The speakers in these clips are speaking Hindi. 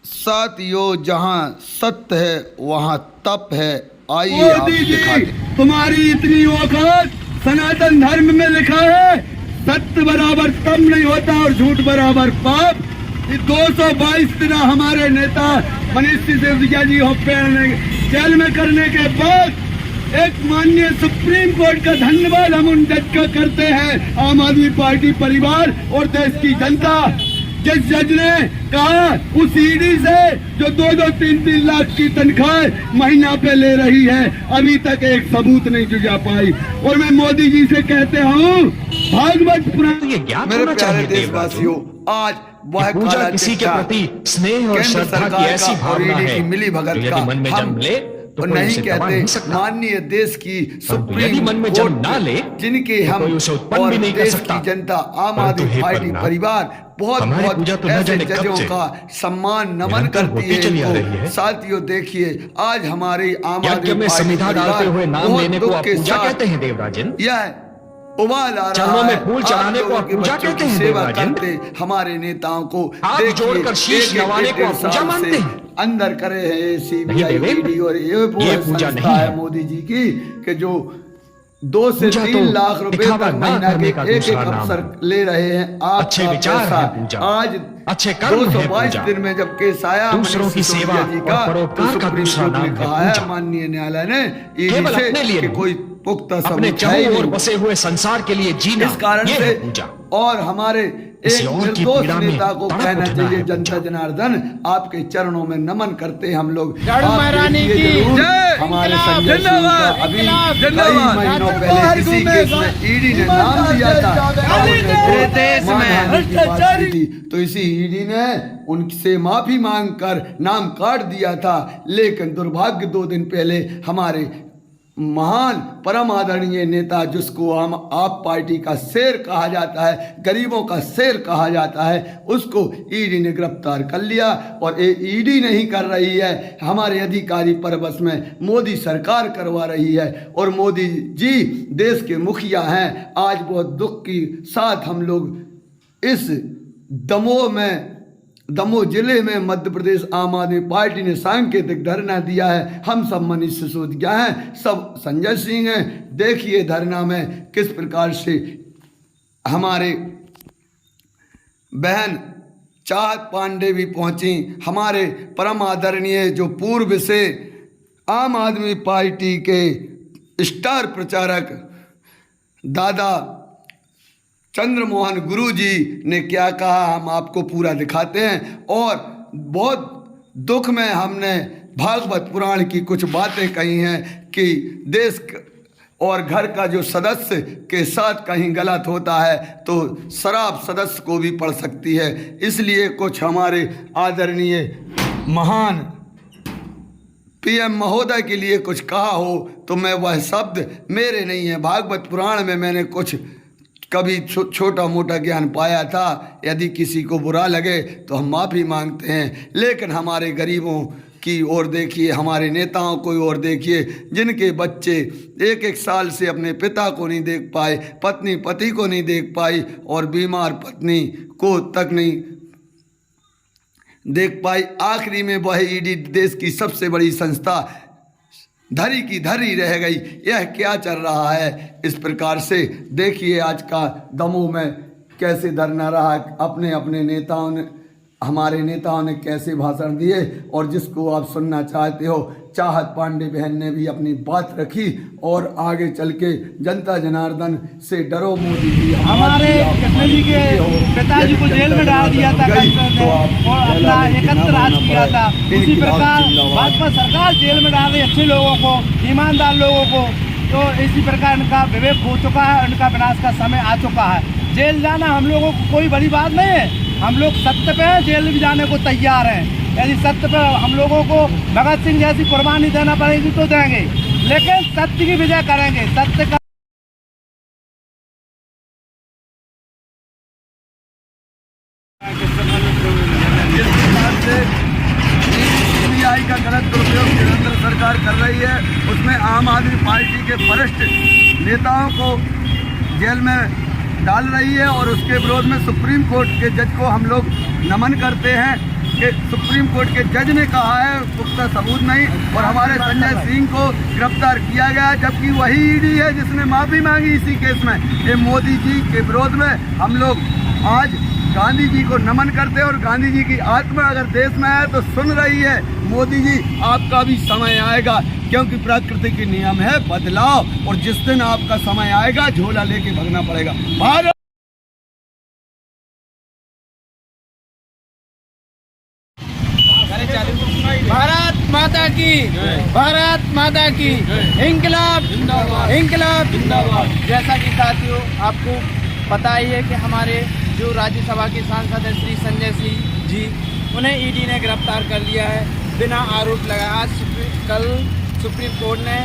साथियों, जहाँ सत्य है वहाँ तप है। आइए आप दिखा दें। तुम्हारी इतनी औकात, सनातन धर्म में लिखा है सत्य बराबर तप नहीं होता और झूठ बराबर पाप। 222 दिन हमारे नेता मनीष सिसोदिया जी जेल में करने के बाद एक माननीय सुप्रीम कोर्ट का धन्यवाद हम उन जज का करते हैं, आम आदमी पार्टी परिवार और देश की जनता। जिस जज ने कहा उस ईडी से जो 2-3 लाख की तनख्वाह महीना पे ले रही है, अभी तक एक सबूत नहीं जुटा पाई। और मैं मोदी जी से कहते हूँ, भागवत पुराण तो ये ज्ञात मेरे होना प्यारे चाहिए देशवासियों, आज वह पूजा किसी के प्रति स्नेह और श्रद्धा की ऐसी भावना है, मिली भगत यदि का मन में हम जन्म ले तो कोई नहीं उसे दबा नहीं कहते। सकता। माननीय देश की सुप्रीम यदि मन में कोर्ट जन्म ना ले जिनके तो हम कोई उसे उत्पन्न और भी नहीं कर देश सकता। की जनता, आम परंतु आदमी हे पार्टी पन्ना, परिवार बहुत हमारी पूजा तो न ऐसे जाने कब जजों से का सम्मान नमन निरंतर करती होती चली आ है। रही है। साथियों देखिए, आज हमारी आम यज्ञ आदमी में पार्टी समिधा डालते हुए नाम बहुत लेने को दुख आप के पूजा साथ कहते हैं देवराजन? यह उबाल आ चरणों रहा में है। फूल आप चढ़ाने को लोगों आप के पूजा बच्चों कहते की हैं सेवा देवराजन? करते हमारे नेताओं को हाथ देखिए, जोड़कर शीश एक-एक नवाने को आप डेढ़ पूजा साल मानते से हैं? अंदर करे हैं नहीं सीबीआई, देवेंद्र, ईडी और ये ये पूजा संस्था नहीं है है। मोदी जी की, कि जो 2 से पूजा 3 तो लाख रुपए दिखावा तक ना महीना करने के का एक दूसरा नाम अफसर है। ले रहे हैं। आप अच्छे विचार है पूजा, आज अच्छे कर्म है 222 पूजा। दिन में जब केस आया दूसरों की मनीष सिसोदिया सेवा जी और का, परोपकार तो का सुप्रीम दूसरा कोर्ट ने नाम है कहा है, पूजा। माननीय न्यायालय ने ईडी केवल से अपने लिए कि नहीं, कोई पुख्ता अपने सबूत है ही चारों ओर नहीं। बसे हुए संसार के लिए जीना, इस कारण ये से है पूजा। और हमारे इस एक और की निर्दोष पीड़ा में नेता को तड़प कहना उठना चाहिए, है जनता पूजा। जनार्दन आपके चरणों में नमन करते हैं हम लोग। झाड़ू आप महारानी देखिए की जरूर, जय, हमारे इंकलाब, संजय सिंह का जिंदाबाद, अभी इंकलाब, कई जिंदाबाद। महीनों राजन को पहले हर इसी गुम केस में में ईडी ने ईमान नाम दिया था, दादे पूरे देश में मानहानि की बात भ्रष्टाचारी। की थी, तो इसी ईडी ने उनसे माफी मांगकर नाम काट दिया था। लेकिन दुर्भाग्य 2 दिन पहले हमारे महान परम आदरणीय नेता, जिसको हम आप पार्टी का शेर कहा जाता है, गरीबों का शेर कहा जाता है, उसको ईडी ने गिरफ्तार कर लिया। और ये ईडी नहीं कर रही है, हमारे अधिकारी परबस में मोदी सरकार करवा रही है। और मोदी जी देश के मुखिया हैं। आज बहुत दुख के साथ हम लोग इस दमोह जिले में मध्य प्रदेश आम आदमी पार्टी ने सांकेतिक धरना दिया है। हम सब मनीष सिसोदिया हैं, सब संजय सिंह हैं। देखिए धरना में किस प्रकार से हमारे बहन चाहत पांडे भी पहुंची, हमारे परम आदरणीय जो पूर्व से आम आदमी पार्टी के स्टार प्रचारक दादा चंद्रमोहन गुरु जी ने क्या कहा, हम आपको पूरा दिखाते हैं। और बहुत दुख में हमने भागवत पुराण की कुछ बातें कही हैं कि देश और घर का जो सदस्य के साथ कहीं गलत होता है तो शराब सदस्य को भी पड़ सकती है। इसलिए कुछ हमारे आदरणीय महान पीएम महोदय के लिए कुछ कहा हो तो मैं वह शब्द मेरे नहीं है। भागवत पुराण में मैंने कुछ कभी छोटा मोटा ज्ञान पाया था, यदि किसी को बुरा लगे तो हम माफ़ी मांगते हैं। लेकिन हमारे गरीबों की ओर देखिए, हमारे नेताओं को ओर देखिए, जिनके बच्चे 1-1 साल से अपने पिता को नहीं देख पाए, पत्नी पति को नहीं देख पाई और बीमार पत्नी को तक नहीं देख पाई। आखिरी में वह ईडी देश की सबसे बड़ी संस्था धरी की धरी रह गई। यह क्या चल रहा है? इस प्रकार से देखिए आज का दमोह में कैसे धरना रहा। अपने अपने नेताओं ने, हमारे नेताओं ने कैसे भाषण दिए। और जिसको आप सुनना चाहते हो, चाहत पांडे बहन ने भी अपनी बात रखी और आगे चल के जनता जनार्दन से डरो मोदी जी। हमारे कृष्ण जी के पिताजी को जेल में डाल दिया था और अपना एकत्र राज किया था। उसी प्रकार भाजपा सरकार जेल में डाल रही अच्छे लोगों को, ईमानदार लोगों को। तो इसी प्रकार इनका विवेक हो चुका है, इनका विनाश का समय आ चुका है। जेल जाना हम लोगों को कोई बड़ी बात नहीं है। हम लोग सत्य पे हैं, जेल भी जाने को तैयार हैं। यदि सत्य पे हम लोगों को भगत सिंह जैसी कुर्बानी देना पड़ेगी तो देंगे, लेकिन सत्य की विजय करेंगे। सत्य का सीबीआई का गलत दुरुपयोग केंद्र सरकार कर रही है, उसमें आम आदमी पार्टी के वरिष्ठ नेताओं को जेल में डाल रही है। और उसके विरोध में सुप्रीम कोर्ट के जज को हम लोग नमन करते हैं। के सुप्रीम कोर्ट के जज ने कहा है पुख्ता सबूत नहीं, और हमारे संजय सिंह को गिरफ्तार किया गया, जबकि वही ईडी है जिसने माफ़ी मांगी इसी केस में। ये मोदी जी के विरोध में हम लोग आज गांधी जी को नमन करते हैं, और गांधी जी की आत्मा अगर देश में है तो सुन रही है। मोदी जी आपका भी समय आएगा, क्योंकि प्रकृति के नियम है बदलाव, और जिस दिन आपका समय आएगा झोला लेके भगना पड़ेगा। भारत भारत माता की, भारत माता की, इंकलाब इंकलाब जिंदाबाद। जैसा कि साथियों आपको पता ही है कि हमारे जो राज्यसभा के सांसद हैं श्री संजय सिंह जी, उन्हें ईडी ने गिरफ्तार कर लिया है बिना आरोप लगाए। आज कल सुप्रीम कोर्ट ने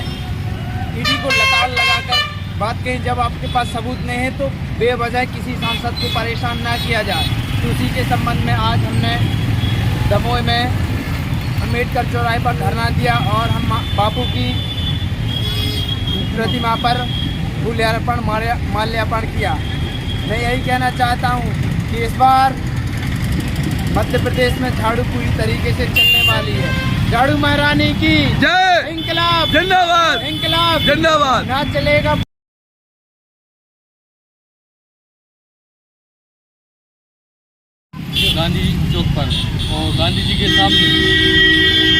ईडी को लताड़ लगाकर बात कही, जब आपके पास सबूत नहीं है तो बेवजह किसी सांसद को परेशान ना किया जाए। तो उसी के संबंध में आज हमने दमोह में अम्बेडकर चौराहे पर धरना दिया, और हम बापू की प्रतिमा पर फूल्यार्पण माल्यार्पण किया। मैं यही कहना चाहता हूँ कि इस बार मध्य प्रदेश में झाड़ू पूरी तरीके से चलने वाली है। झाड़ू महारानी की जय, इंकलाब जिंदाबाद, इंकलाब जिंदाबाद। ना चलेगा। गांधी चौक पर और गांधी जी के सामने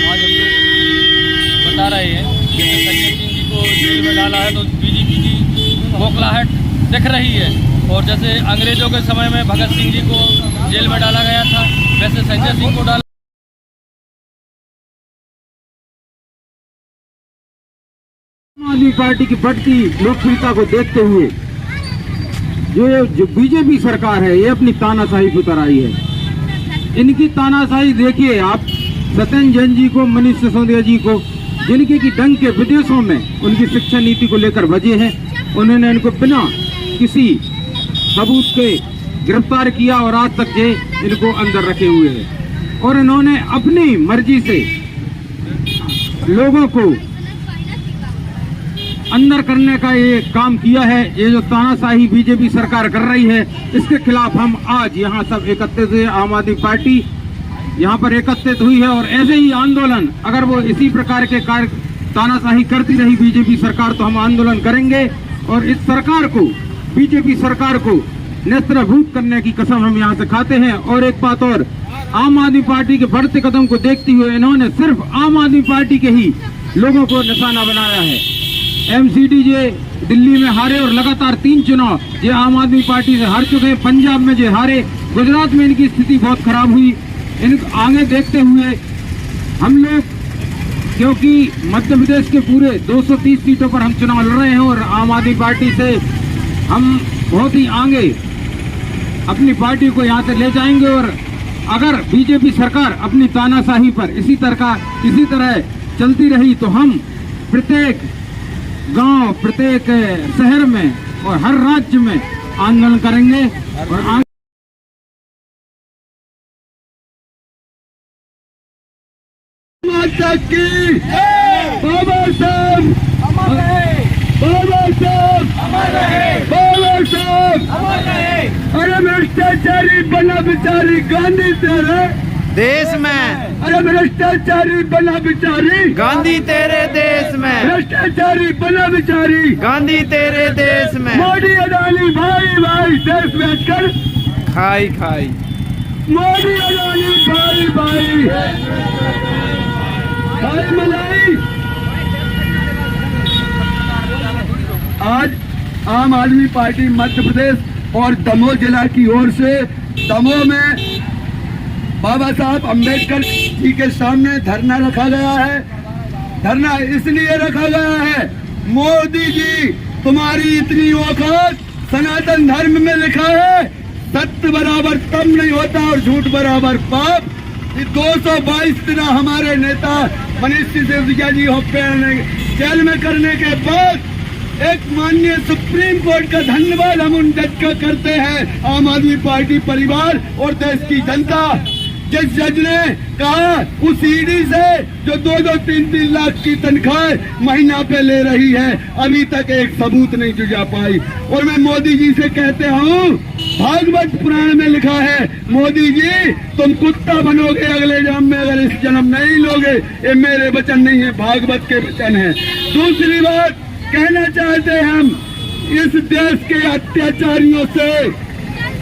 आज हम लोग बता रहे हैं कि संजय सिंह जी को जेल में डाला है तो बीजेपी की बौखलाहट दिख रही है। और जैसे अंग्रेजों के समय में भगत सिंह जी को जेल में डाला गया था, वैसे संजय सिंह को डाला। आम आदमी पार्टी की बढ़ती लोकप्रियता को देखते हुए जो बीजेपी सरकार है ये अपनी तानाशाही पे उतर आई है। इनकी तानाशाही देखिए आप, सत्येंद्र जैन जी को, मनीष सिसोदिया जी को, जिनके की ढंग के विदेशों में उनकी शिक्षा नीति को लेकर बजे हैं, उन्होंने इनको बिना किसी सबूत के गिरफ्तार किया और आज तक ये इनको अंदर रखे हुए हैं। और इन्होंने अपनी मर्जी से लोगों को अंदर करने का ये काम किया है। ये जो तानाशाही बीजेपी सरकार कर रही है, इसके खिलाफ हम आज यहाँ सब एकत्रित हुए। आम आदमी पार्टी यहाँ पर एकत्रित हुई है, और ऐसे ही आंदोलन अगर वो इसी प्रकार के कार्य तानाशाही करती रही बीजेपी सरकार तो हम आंदोलन करेंगे, और इस सरकार को, बीजेपी सरकार को नेत्रभूत करने की कसम हम यहाँ से खाते हैं। और एक बात और, आम आदमी पार्टी के बढ़ते कदम को देखते हुए इन्होंने सिर्फ आम आदमी पार्टी के ही लोगों को निशाना बनाया है। एमसीडी जे दिल्ली में हारे और लगातार 3 चुनाव ये आम आदमी पार्टी से हार चुके हैं। पंजाब में जो हारे, गुजरात में इनकी स्थिति बहुत खराब हुई। इन आगे देखते हुए हम लोग, क्योंकि मध्य प्रदेश के पूरे 230 सीटों पर हम चुनाव लड़ रहे हैं और आम आदमी पार्टी से हम बहुत ही आगे अपनी पार्टी को यहाँ से ले जाएंगे। और अगर बीजेपी सरकार अपनी तानाशाही पर इसी तरह चलती रही तो हम प्रत्येक गांव, प्रत्येक शहर में और हर राज्य में आंदोलन करेंगे। और माता की, बाबा साहब, बाबा साहब, बाबा साहब। अरे भ्रष्टाचारी बना बिचारी गांधी तेरे देश में, अरे भ्रष्टाचारी बना बिचारी गांधी तेरे देश में, भ्रष्टाचारी बना बिचारी गांधी तेरे देश में, मोदी अडानी भाई भाई देश में कर खाई खाई, मोदी अडानी भाई भाई भाई मलाई। आज आम आदमी पार्टी मध्य प्रदेश और दमोह जिला की ओर से दमोह में बाबा साहब अम्बेडकर जी के सामने धरना रखा गया है। धरना इसलिए रखा गया है, मोदी जी तुम्हारी इतनी औकात, सनातन धर्म में लिखा है सत्य बराबर तम नहीं होता और झूठ बराबर पाप। 222 दिन हमारे नेता मनीष सिसोदिया जी जेल में करने के बाद एक माननीय सुप्रीम कोर्ट का धन्यवाद हम उन जज का करते हैं, आम आदमी पार्टी परिवार और देश की जनता। जिस जज ने कहा उस ईडी से जो 2-3 लाख की तनख्वाह महीना पे ले रही है, अभी तक एक सबूत नहीं जुटा पाई। और मैं मोदी जी से कहते हूँ, भागवत पुराण में लिखा है, मोदी जी तुम कुत्ता बनोगे अगले जन्म में अगर इस जन्म नहीं लोगे। ये मेरे वचन नहीं है, भागवत के वचन है। दूसरी बात कहना चाहते हैं हम, इस देश के अत्याचारियों से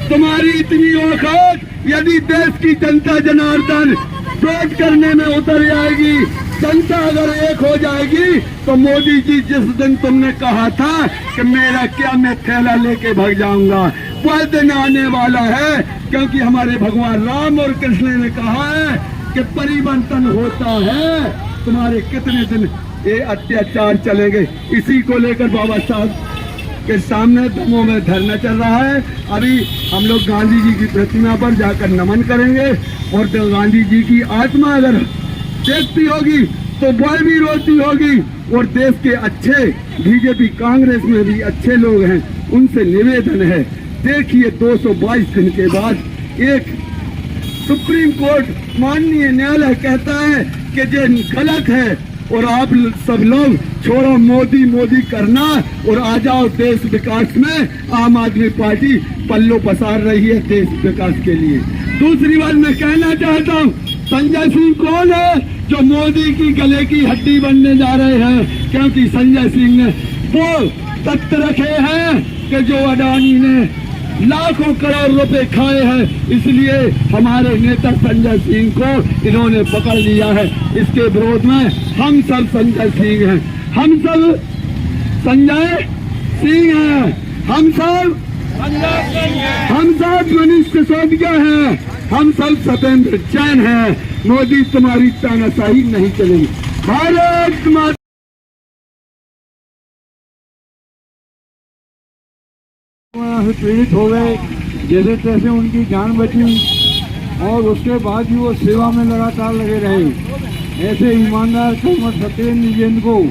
तुम्हारी इतनी औकात, यदि देश की जनता जनार्दन विरोध करने में उतर जाएगी, जनता अगर एक हो जाएगी, तो मोदी जी जिस दिन तुमने कहा था कि मेरा क्या मैं थैला लेके भाग जाऊंगा, वह दिन आने वाला है। क्योंकि हमारे भगवान राम और कृष्ण ने कहा है कि परिवर्तन होता है। तुम्हारे कितने दिन ये अत्याचार चलेंगे? इसी को लेकर बाबा साहब के सामने दमों में धरना चल रहा है। अभी हम लोग गांधी जी की प्रतिमा पर जाकर नमन करेंगे और तो गांधी जी की आत्मा अगर देखती होगी तो वह भी रोती होगी। और देश के अच्छे बीजेपी कांग्रेस में भी अच्छे लोग हैं, उनसे निवेदन है, देखिए 222 दिन के बाद एक सुप्रीम कोर्ट माननीय न्यायालय कहता है कि ये गलत है और आप सब लोग छोड़ो मोदी मोदी करना और आ जाओ देश विकास में। आम आदमी पार्टी पल्लो पसार रही है देश विकास के लिए। दूसरी बात मैं कहना चाहता हूँ, संजय सिंह कौन है जो मोदी की गले की हड्डी बनने जा रहे हैं? क्योंकि संजय सिंह ने वो तथ्य रखे हैं कि जो अडानी ने लाखों करोड़ रुपए खाए हैं, इसलिए हमारे नेता संजय सिंह को इन्होंने पकड़ लिया है। इसके विरोध में हम सब संजय सिंह हैं, हम सब संजय सिंह हैं, हम सब मनीष सिसोदिया हैं, हम सब सत्येंद्र जैन हैं। मोदी तुम्हारी तानाशाही नहीं चलेगी। भारत माता से पीड़ित हो गए, जैसे तैसे उनकी जान बची और उसके बाद भी वो सेवा में लगातार लगे रहे। ऐसे ईमानदार सत्येंद्र जैन को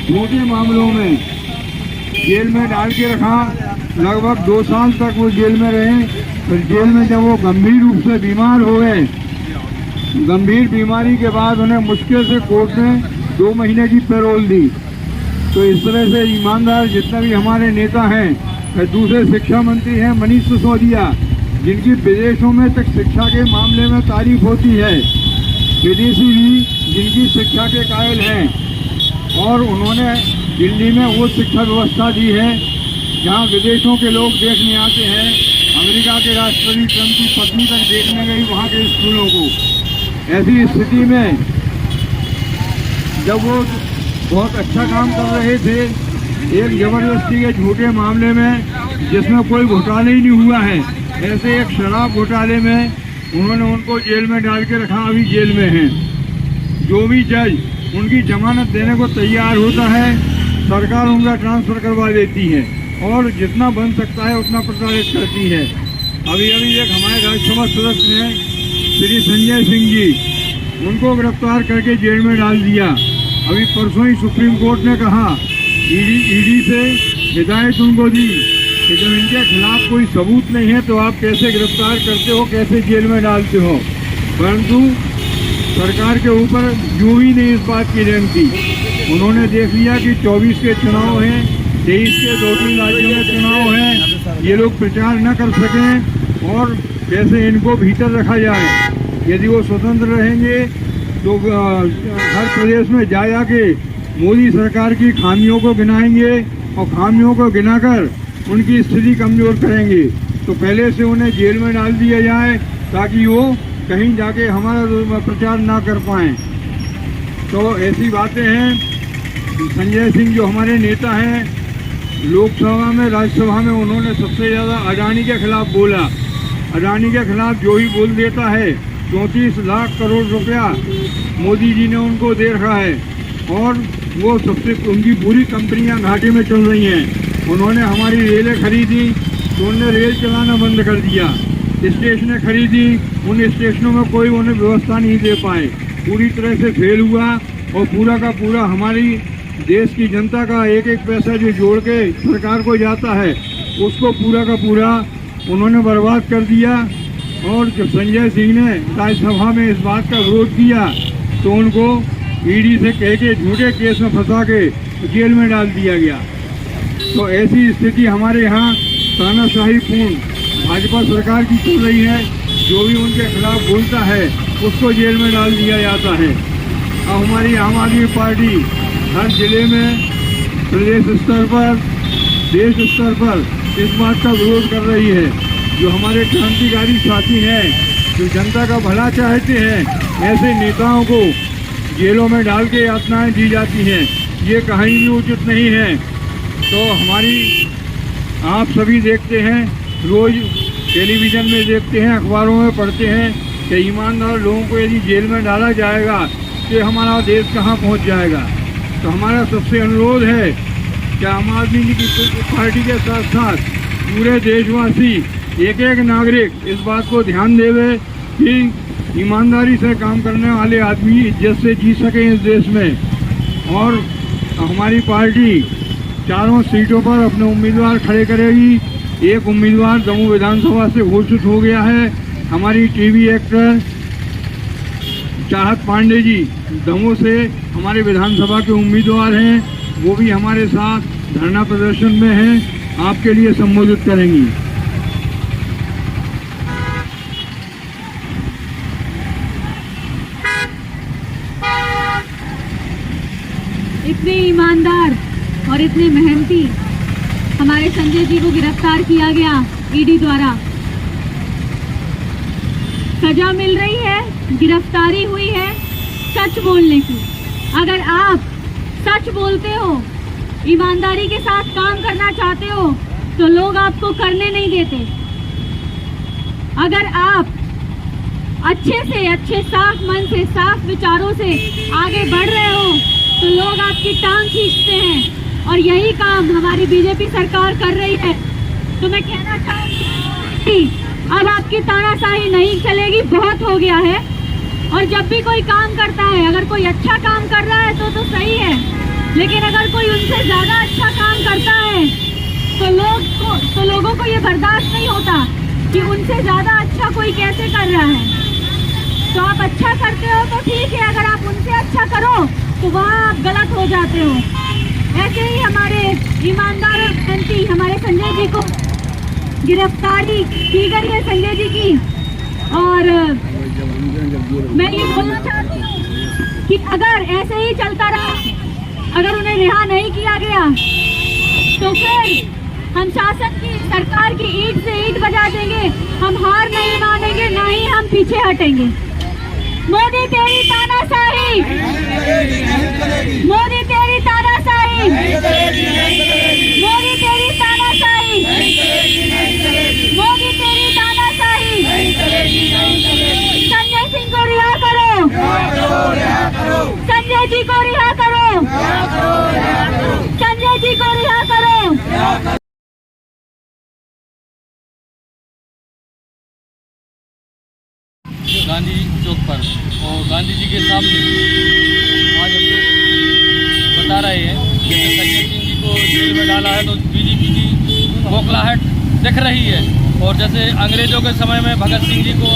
झूठे मामलों में जेल में डाल के रखा। लगभग 2 साल तक वो जेल में रहे। फिर जेल में जब वो गंभीर रूप से बीमार हो गए, गंभीर बीमारी के बाद उन्हें मुश्किल से कोर्ट ने 2 महीने की पैरोल दी। तो इस तरह से ईमानदार जितने भी हमारे नेता हैं, दूसरे शिक्षा मंत्री हैं मनीष सिसोदिया, जिनकी विदेशों में तक शिक्षा के मामले में तारीफ होती है, विदेशी भी जिनकी शिक्षा के कायल हैं। और उन्होंने दिल्ली में वो शिक्षा व्यवस्था दी है जहां विदेशों के लोग देखने आते हैं। अमेरिका के राष्ट्रपति ट्रंप की पत्नी तक देखने गई वहां के स्कूलों को। ऐसी स्थिति में जब वो बहुत अच्छा काम कर रहे थे, एक जबरदस्ती के झूठे मामले में जिसमें कोई घोटाला ही नहीं हुआ है, ऐसे एक शराब घोटाले में उन्होंने उनको जेल में डाल के रखा। अभी जेल में हैं। जो भी जज उनकी जमानत देने को तैयार होता है, सरकार उनका ट्रांसफर करवा देती है और जितना बन सकता है उतना प्रताड़ित करती है। अभी एक हमारे राज्यसभा सदस्य हैं श्री संजय सिंह जी, उनको गिरफ्तार करके जेल में डाल दिया। अभी परसों ही सुप्रीम कोर्ट ने कहा, ईडी से हिदायत उनको दी कि जब इनके खिलाफ कोई सबूत नहीं है तो आप कैसे गिरफ्तार करते हो, कैसे जेल में डालते हो। परंतु सरकार के ऊपर यूं ही नहीं इस बात की रेंगती। उन्होंने देख लिया कि 24 के चुनाव हैं, 23 के 2-3 राज्यों में चुनाव हैं, ये लोग प्रचार न कर सकें और कैसे इनको भीतर रखा जाए। यदि वो स्वतंत्र रहेंगे तो हर प्रदेश में जा के मोदी सरकार की खामियों को गिनाएंगे और खामियों को गिनाकर उनकी स्थिति कमजोर करेंगे। तो पहले से उन्हें जेल में डाल दिया जाए ताकि वो कहीं जाके हमारा प्रचार ना कर पाएं। तो ऐसी बातें हैं। संजय सिंह जो हमारे नेता हैं, लोकसभा में राज्यसभा में उन्होंने सबसे ज़्यादा अडानी के खिलाफ बोला। अडानी के खिलाफ जो ही बोल देता है, 34 लाख करोड़ रुपया मोदी जी ने उनको दे रखा है और वो सबसे उनकी पूरी कंपनियां घाटे में चल रही हैं। उन्होंने हमारी रेलें खरीदी तो उन्होंने रेल चलाना बंद कर दिया। स्टेशनें खरीदी, उन स्टेशनों में कोई उन्हें व्यवस्था नहीं दे पाए। पूरी तरह से फेल हुआ और पूरा का पूरा हमारी देश की जनता का एक एक पैसा जो जोड़ के सरकार को जाता है उसको पूरा का पूरा उन्होंने बर्बाद कर दिया। और जब संजय सिंह ने राज्यसभा में इस बात का विरोध किया तो उनको ईडी से कह के झूठे केस में फंसा के जेल में डाल दिया गया। तो ऐसी स्थिति हमारे यहाँ तानाशाही पूर्ण भाजपा सरकार की चल रही है। जो भी उनके खिलाफ बोलता है उसको जेल में डाल दिया जाता है। अब हमारी आम आदमी पार्टी हर जिले में, प्रदेश स्तर पर, देश स्तर पर इस बात का विरोध कर रही है। जो हमारे क्रांतिकारी साथी हैं, जो जनता का भला चाहते हैं, ऐसे नेताओं को जेलों में डाल के यातनाएं दी जाती हैं, ये कहीं भी उचित नहीं है। तो हमारी, आप सभी देखते हैं, रोज टेलीविज़न में देखते हैं, अखबारों में पढ़ते हैं कि ईमानदार लोगों को यदि जेल में डाला जाएगा तो हमारा देश कहाँ पहुँच जाएगा। तो हमारा सबसे अनुरोध है कि आम आदमी की पार्टी के साथ साथ पूरे देशवासी, एक एक नागरिक इस बात को ध्यान देवे कि ईमानदारी से काम करने वाले आदमी इज्जत से जी सकें इस देश में। और हमारी पार्टी 4 सीटों पर अपने उम्मीदवार खड़े करेगी। एक उम्मीदवार दमोह विधानसभा से घोषित हो गया है। हमारी टीवी एक्टर चाहत पांडे जी दमोह से हमारे विधानसभा के उम्मीदवार हैं, वो भी हमारे साथ धरना प्रदर्शन में हैं, आपके लिए संबोधित करेंगी। इतने ईमानदार और इतने मेहनती हमारे संजय जी को गिरफ्तार किया गया ईडी द्वारा। सजा मिल रही है, गिरफ्तारी हुई है सच बोलने की। अगर आप सच बोलते हो, ईमानदारी के साथ काम करना चाहते हो, तो लोग आपको करने नहीं देते। अगर आप अच्छे से अच्छे, साफ मन से, साफ विचारों से आगे बढ़ रहे हो, तो लोग आपकी टांग खींचते हैं। और यही काम हमारी बीजेपी सरकार कर रही है। तो मैं कहना चाहूँगी, अब आपकी तानाशाही नहीं चलेगी, बहुत हो गया है। और जब भी कोई काम करता है, अगर कोई अच्छा काम कर रहा है तो सही है, लेकिन अगर कोई उनसे ज़्यादा अच्छा काम करता है तो लोगों को ये बर्दाश्त नहीं होता कि उनसे ज़्यादा अच्छा कोई कैसे कर रहा है। तो आप अच्छा करते हो तो ठीक है, अगर आप उनसे अच्छा करो तो वहाँ आप गलत हो जाते हो। ऐसे ही हमारे ईमानदार और मेहनती हमारे संजय जी को गिरफ्तारी की गई है, संजय जी की। और मैं ये बोलना चाहती हूँ कि अगर ऐसे ही चलता रहा, अगर उन्हें रिहा नहीं किया गया, तो फिर हम शासन की, सरकार की ईंट से ईंट बजा देंगे। हम हार नहीं मानेंगे, ना ही हम पीछे हटेंगे। मोदी तेरी तानाशाही, मोदी तेरी तानाशाही, मोदी तेरी तानाशाही, मोदी तेरी तानाशाही। संजय सिंह को रिहा करो, संजय जी को रिहा करो, संजय जी को रिहा करो। गांधी चौक पर और गांधी जी के सामने आज हम लोग बता रहे हैं कि संजय सिंह जी को जेल में डाला है तो बीजेपी की बौखलाहट दिख रही है। और जैसे अंग्रेजों के समय में भगत सिंह जी को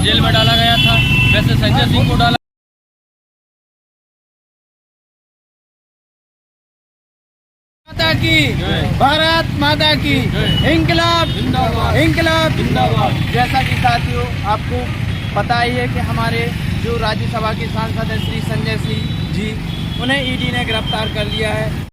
जेल में डाला गया था, वैसे संजय सिंह को डाला। माता की, भारत माता की, इंकलाब इंकलाब जिंदाबाद। जैसा कि साथियों आपको पता ही है कि हमारे जो राज्यसभा के सांसद हैं श्री संजय सिंह जी, उन्हें ईडी ने गिरफ्तार कर लिया है।